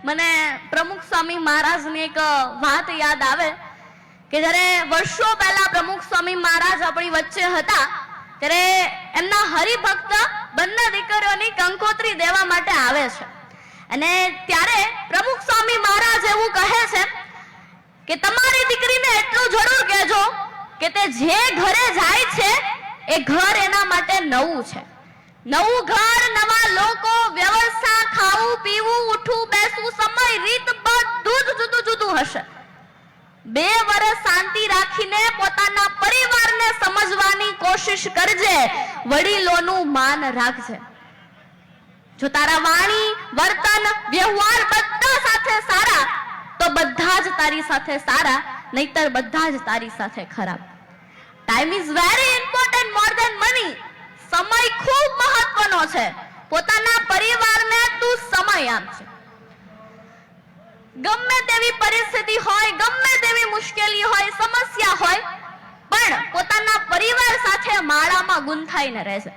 મને પ્રમુખ સ્વામી મહારાજની એક વાત યાદ આવે કે જ્યારે વર્ષો પહેલા પ્રમુખ સ્વામી મહારાજ આપણી વચ્ચે હતા ત્યારે એમના હરિભક્ત બંને દીકરીઓની કંકોત્રી દેવા માટે આવે છે અને ત્યારે પ્રમુખ સ્વામી મહારાજ એવું કહે છે કે તમારી દીકરીને એટલું જરૂર કહેજો કે તે જે ઘરે જાય છે એ ઘર એના માટે નવું છે, નવું ઘર, નવા લોકો, વ્યવસ્થા, ખાવું પીવું, ઉઠવું બેસવું, સમય, રીત બધું જ જુદું જુદું હશે. 2 વર્ષ શાંતિ રાખીને પોતાના પરિવારને સમજવાની કોશિશ કરજે, વડીલોનું માન રાખજે. જો તારા વાણી, વર્તન, વ્યવહાર બધા સાથે સારા તો બધા જ તારી સાથે સારા, નહીતર બધા જ તારી સાથે ખરાબ. Time is very important more than money. સમય ખૂબ મહત્વનો છે. પોતાના પરિવારને તું સમય આપજે. ગમે તેવી પરિસ્થિતિ હોય, ગમે તેવી મુશ્કેલી હોય, સમસ્યા હોય, પણ પોતાના પરિવાર સાથે માળામાં ગૂંથાઈને રહેશે.